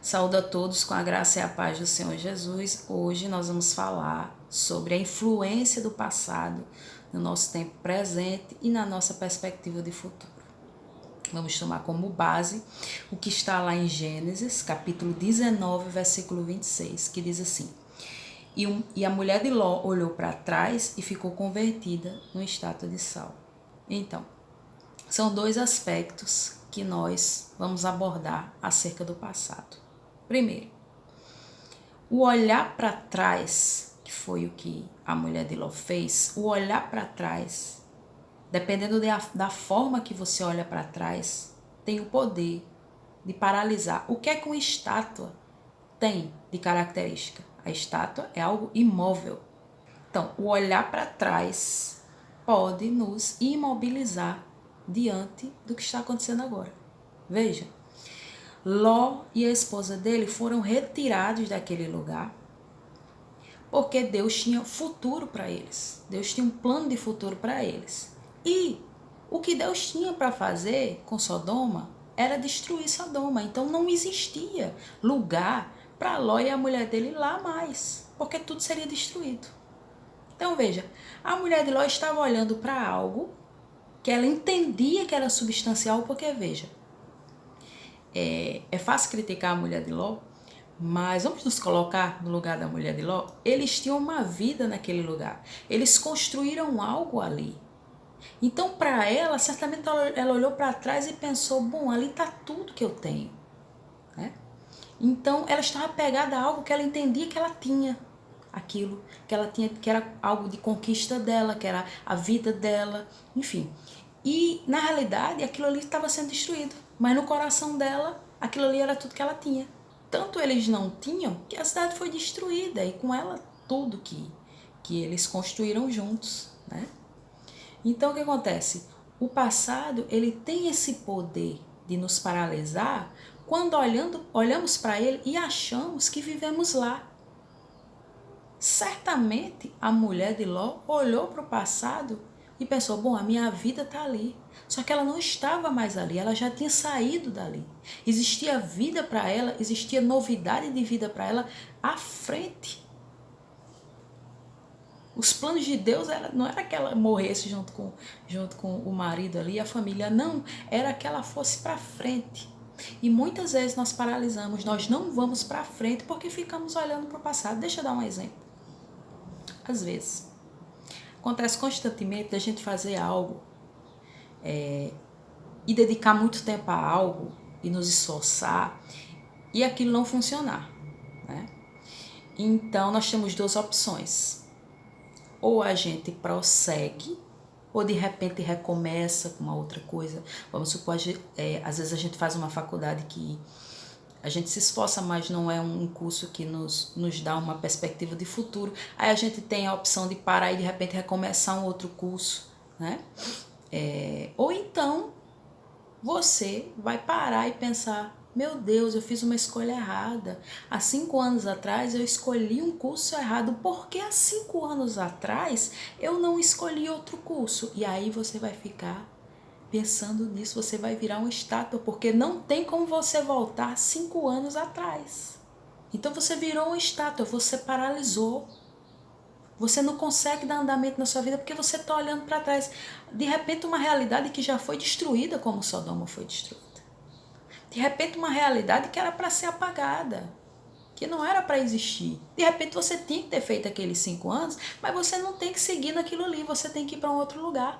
Saúdo a todos com a graça e a paz do Senhor Jesus. Hoje nós vamos falar sobre a influência do passado no nosso tempo presente e na nossa perspectiva de futuro. Vamos tomar como base o que está lá em Gênesis, capítulo 19, versículo 26, que diz assim: E a mulher de Ló olhou para trás e ficou convertida numa estátua de sal. Então, são dois aspectos que nós vamos abordar acerca do passado. Primeiro, o olhar para trás, que foi o que a mulher de Ló fez, o olhar para trás, dependendo da forma que você olha para trás, tem o poder de paralisar. O que é que uma estátua tem de característica? A estátua é algo imóvel. Então, o olhar para trás pode nos imobilizar diante do que está acontecendo agora. Veja, Ló e a esposa dele foram retirados daquele lugar porque Deus tinha futuro para eles. Deus tinha um plano de futuro para eles. E o que Deus tinha para fazer com Sodoma era destruir Sodoma. Então não existia lugar para Ló e a mulher dele lá mais, porque tudo seria destruído. Então veja, a mulher de Ló estava olhando para algo que ela entendia que era substancial, porque veja, é fácil criticar a mulher de Ló, mas vamos nos colocar no lugar da mulher de Ló. Eles tinham uma vida naquele lugar. Eles construíram algo ali. Então, para ela, certamente ela olhou para trás e pensou, bom, ali está tudo que eu tenho. Né? Então, ela estava apegada a algo que ela entendia que ela tinha. Aquilo que ela tinha, que era algo de conquista dela, que era a vida dela, enfim. E, na realidade, aquilo ali estava sendo destruído. Mas no coração dela, aquilo ali era tudo que ela tinha. Tanto eles não tinham que a cidade foi destruída e com ela tudo que eles construíram juntos, né? Então o que acontece? O passado ele tem esse poder de nos paralisar quando olhamos para ele e achamos que vivemos lá. Certamente a mulher de Ló olhou para o passado e pensou, bom, a minha vida está ali. Só que ela não estava mais ali, ela já tinha saído dali. Existia vida para ela, existia novidade de vida para ela à frente. Os planos de Deus não era que ela morresse junto com o marido ali, a família, não. Era que ela fosse para frente. E muitas vezes nós paralisamos, nós não vamos para frente porque ficamos olhando para o passado. Deixa eu dar um exemplo. Às vezes, acontece constantemente da gente fazer algo e dedicar muito tempo a algo e nos esforçar e aquilo não funcionar, né? Então, nós temos duas opções. Ou a gente prossegue, ou de repente recomeça com uma outra coisa. Vamos supor, às vezes a gente faz uma faculdade que a gente se esforça, mas não é um curso que nos dá uma perspectiva de futuro. Aí a gente tem a opção de parar e de repente recomeçar um outro curso, né? Ou então você vai parar e pensar, meu Deus, eu fiz uma escolha errada. Há 5 anos atrás eu escolhi um curso errado. Por que há 5 anos atrás eu não escolhi outro curso? E aí você vai ficar pensando nisso, você vai virar uma estátua, porque não tem como você voltar 5 anos atrás. Então você virou uma estátua, você paralisou. Você não consegue dar andamento na sua vida porque você está olhando para trás. De repente uma realidade que já foi destruída como Sodoma foi destruída. De repente uma realidade que era para ser apagada, que não era para existir. De repente você tinha que ter feito aqueles 5 anos, mas você não tem que seguir naquilo ali, você tem que ir para um outro lugar.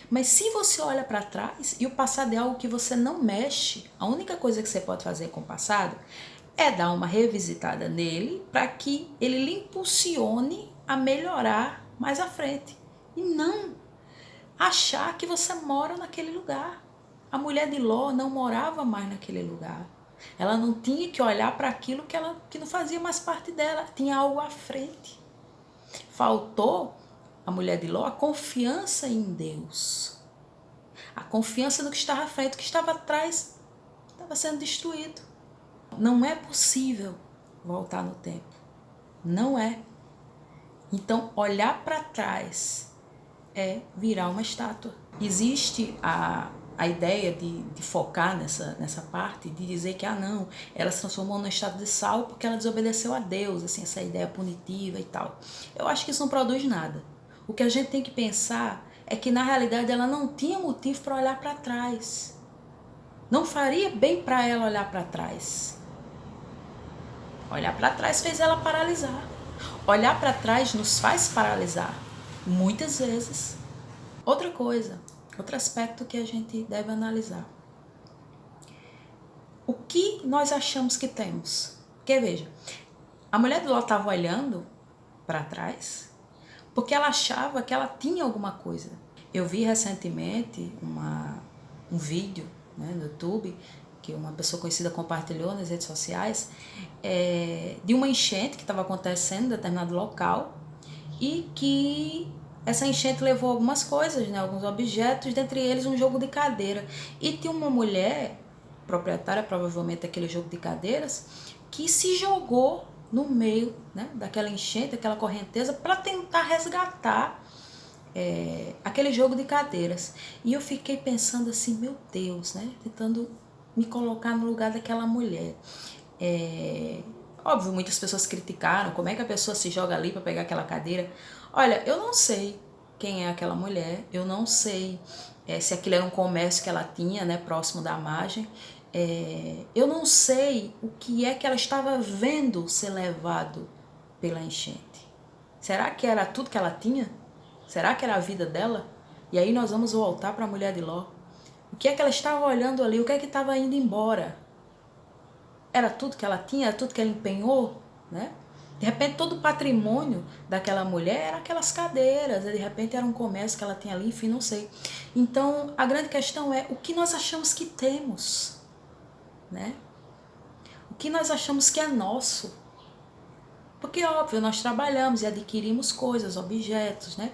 Mas se você olha para trás e o passado é algo que você não mexe, a única coisa que você pode fazer com o passado é dar uma revisitada nele para que ele lhe impulsione a melhorar mais à frente. E não achar que você mora naquele lugar. A mulher de Ló não morava mais naquele lugar. Ela não tinha que olhar para aquilo que não fazia mais parte dela. Tinha algo à frente. Faltou a mulher de Ló a confiança em Deus. A confiança no que estava à frente, o que estava atrás estava sendo destruído. Não é possível voltar no tempo. Não é. Então, olhar para trás é virar uma estátua. Existe a ideia de focar nessa parte, de dizer que, não, ela se transformou no estado de sal porque ela desobedeceu a Deus, assim, essa ideia punitiva e tal. Eu acho que isso não produz nada. O que a gente tem que pensar é que, na realidade, ela não tinha motivo para olhar para trás. Não faria bem para ela olhar para trás. Olhar para trás fez ela paralisar. Olhar para trás nos faz paralisar, muitas vezes. Outra coisa, outro aspecto que a gente deve analisar. O que nós achamos que temos? Porque veja, a mulher de Ló estava olhando para trás porque ela achava que ela tinha alguma coisa. Eu vi recentemente um vídeo, né, no YouTube que uma pessoa conhecida compartilhou nas redes sociais, de uma enchente que estava acontecendo em determinado local e que essa enchente levou algumas coisas, né, alguns objetos, dentre eles um jogo de cadeira. E tinha uma mulher, proprietária provavelmente daquele jogo de cadeiras, que se jogou no meio, né, daquela enchente, daquela correnteza, para tentar resgatar aquele jogo de cadeiras. E eu fiquei pensando assim, meu Deus, né, tentando me colocar no lugar daquela mulher. Óbvio, muitas pessoas criticaram como é que a pessoa se joga ali para pegar aquela cadeira. Olha, eu não sei quem é aquela mulher, eu não sei se aquilo era um comércio que ela tinha, né, próximo da margem. Eu não sei o que é que ela estava vendo ser levado pela enchente. Será que era tudo que ela tinha? Será que era a vida dela? E aí nós vamos voltar para a mulher de Ló. O que é que ela estava olhando ali? O que é que estava indo embora? Era tudo que ela tinha? Era tudo que ela empenhou? Né? De repente todo o patrimônio daquela mulher era aquelas cadeiras. De repente era um comércio que ela tinha ali, enfim, não sei. Então a grande questão é o que nós achamos que temos, né? O que nós achamos que é nosso. Porque, óbvio, nós trabalhamos e adquirimos coisas, objetos, né?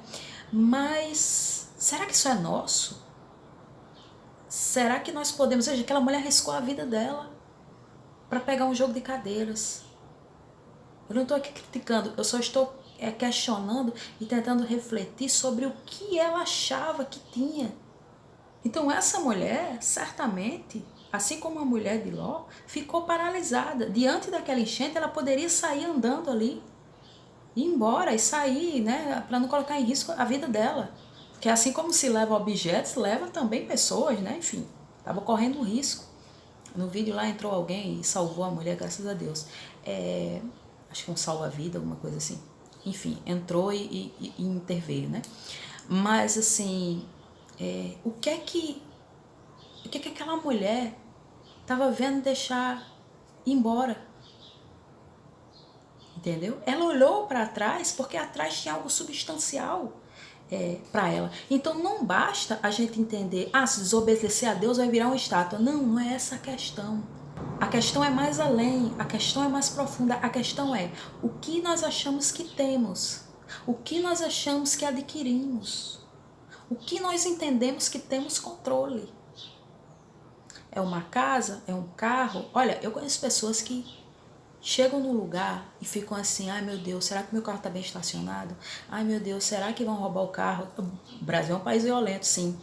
Mas será que isso é nosso? Será que nós podemos... Veja, aquela mulher arriscou a vida dela para pegar um jogo de cadeiras. Eu não estou aqui criticando, eu só estou questionando e tentando refletir sobre o que ela achava que tinha. Então essa mulher, certamente, assim como a mulher de Ló, ficou paralisada. Diante daquela enchente, ela poderia sair andando ali, ir embora e sair, né, para não colocar em risco a vida dela. Porque assim como se leva objetos, leva também pessoas, né, enfim, estava correndo risco. No vídeo lá entrou alguém e salvou a mulher, graças a Deus. Acho que um salva-vida, alguma coisa assim. Enfim, entrou e interveio, né? Mas, assim, o que é que aquela mulher estava vendo deixar ir embora? Entendeu? Ela olhou para trás porque atrás tinha algo substancial para ela. Então não basta a gente entender, se desobedecer a Deus vai virar uma estátua. Não, não é essa a questão. A questão é mais além, a questão é mais profunda. A questão é o que nós achamos que temos, o que nós achamos que adquirimos, o que nós entendemos que temos controle. É uma casa? É um carro? Olha, eu conheço pessoas que chegam no lugar e ficam assim, ai meu Deus, será que meu carro está bem estacionado? Ai meu Deus, será que vão roubar o carro? O Brasil é um país violento, sim,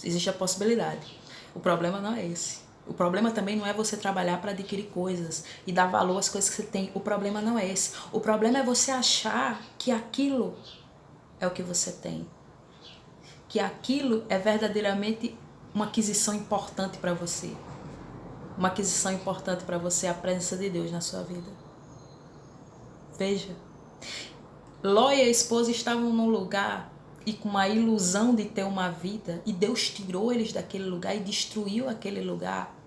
existe a possibilidade. O problema não é esse. O problema também não é você trabalhar para adquirir coisas e dar valor às coisas que você tem. O problema não é esse. O problema é você achar que aquilo é o que você tem. Que aquilo é verdadeiramente uma aquisição importante para você. Uma aquisição importante para você é a presença de Deus na sua vida. Veja. Ló e a esposa estavam num lugar e com uma ilusão de ter uma vida, e Deus tirou eles daquele lugar e destruiu aquele lugar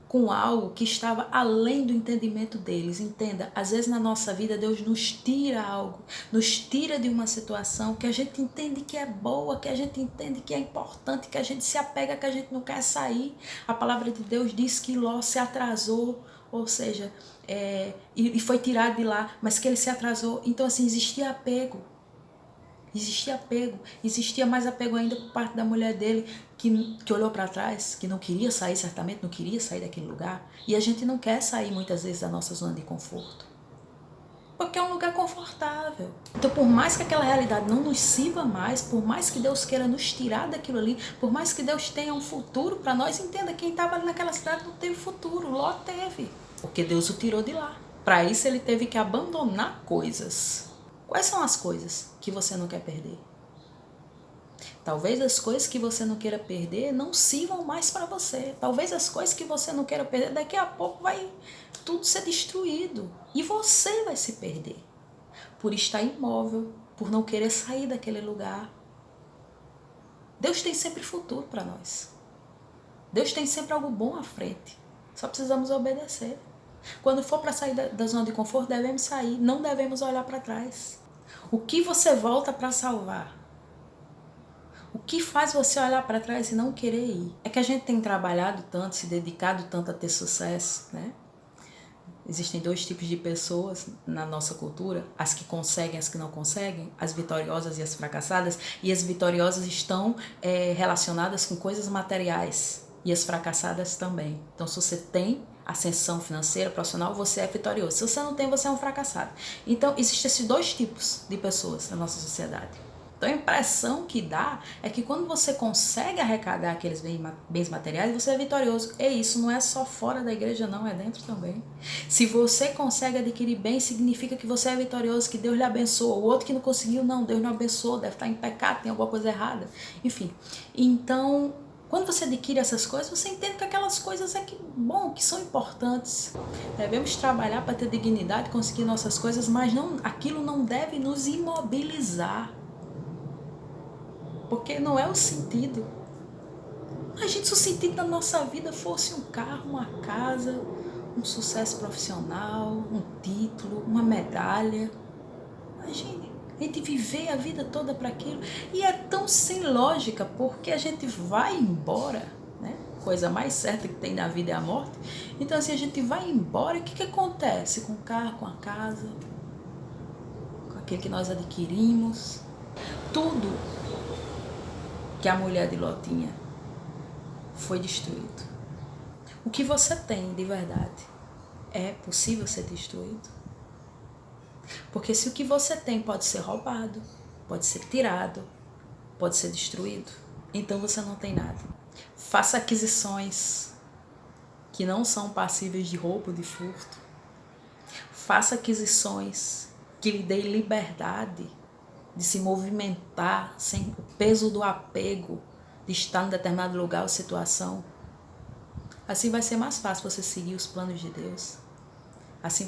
com algo que estava além do entendimento deles. Entenda, às vezes na nossa vida Deus nos tira algo, nos tira de uma situação que a gente entende que é boa, que a gente entende que é importante, que a gente se apega, que a gente não quer sair. A palavra de Deus diz que Ló se atrasou, ou seja, e foi tirado de lá, mas que ele se atrasou. Então assim, existia apego. Existia mais apego ainda por parte da mulher dele, que olhou para trás, que não queria sair, certamente não queria sair daquele lugar. E a gente não quer sair muitas vezes da nossa zona de conforto. Porque é um lugar confortável. Então, por mais que aquela realidade não nos sirva mais, por mais que Deus queira nos tirar daquilo ali, por mais que Deus tenha um futuro para nós, entenda, quem estava ali naquela cidade não teve futuro, Ló teve. Porque Deus o tirou de lá. Para isso ele teve que abandonar coisas. Quais são as coisas que você não quer perder? Talvez as coisas que você não queira perder não sirvam mais para você. Talvez as coisas que você não queira perder, daqui a pouco vai tudo ser destruído. E você vai se perder. Por estar imóvel, por não querer sair daquele lugar. Deus tem sempre futuro para nós. Deus tem sempre algo bom à frente. Só precisamos obedecer. Quando for para sair da zona de conforto, devemos sair. Não devemos olhar para trás. O que você volta para salvar? O que faz você olhar para trás e não querer ir? É que a gente tem trabalhado tanto, se dedicado tanto a ter sucesso, né? Existem dois tipos de pessoas na nossa cultura, as que conseguem e as que não conseguem, as vitoriosas e as fracassadas, e as vitoriosas estão relacionadas com coisas materiais, e as fracassadas também. Então, se você tem ascensão financeira, profissional, você é vitorioso. Se você não tem, você é um fracassado. Então, existem esses dois tipos de pessoas na nossa sociedade. Então a impressão que dá é que quando você consegue arrecadar aqueles bens materiais, você é vitorioso. E isso não é só fora da igreja não, é dentro também. Se você consegue adquirir bens, significa que você é vitorioso, que Deus lhe abençoou. O outro que não conseguiu, não, Deus não abençoou, deve estar em pecado, tem alguma coisa errada. Enfim, então quando você adquire essas coisas, você entende que aquelas coisas que são importantes. Devemos trabalhar para ter dignidade, conseguir nossas coisas, mas aquilo não deve nos imobilizar. Porque não é o sentido. Gente, se o sentido da nossa vida fosse um carro, uma casa, um sucesso profissional, um título, uma medalha. Imagine, a gente viver a vida toda para aquilo. E é tão sem lógica, porque a gente vai embora, né? Coisa mais certa que tem na vida é a morte. Então, assim, a gente vai embora, e o que acontece com o carro, com a casa, com aquilo que nós adquirimos? Tudo que a mulher de Ló tinha foi destruído. O que você tem de verdade é possível ser destruído? Porque se o que você tem pode ser roubado, pode ser tirado, pode ser destruído, então você não tem nada. Faça aquisições que não são passíveis de roubo, de furto. Faça aquisições que lhe deem liberdade de se movimentar sem o peso do apego, de estar em determinado lugar ou situação. Assim vai ser mais fácil você seguir os planos de Deus. Assim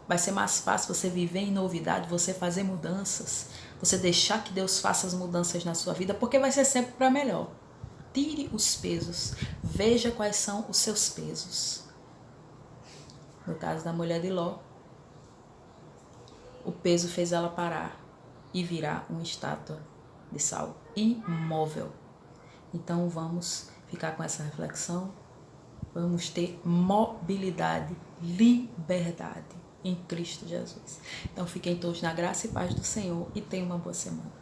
vai ser mais fácil você viver em novidade, você fazer mudanças, você deixar que Deus faça as mudanças na sua vida, porque vai ser sempre para melhor. Tire os pesos, veja quais são os seus pesos. No caso da mulher de Ló, o peso fez ela parar e virar uma estátua de sal imóvel. Então vamos ficar com essa reflexão, vamos ter mobilidade, liberdade em Cristo Jesus. Então fiquem todos na graça e paz do Senhor e tenham uma boa semana.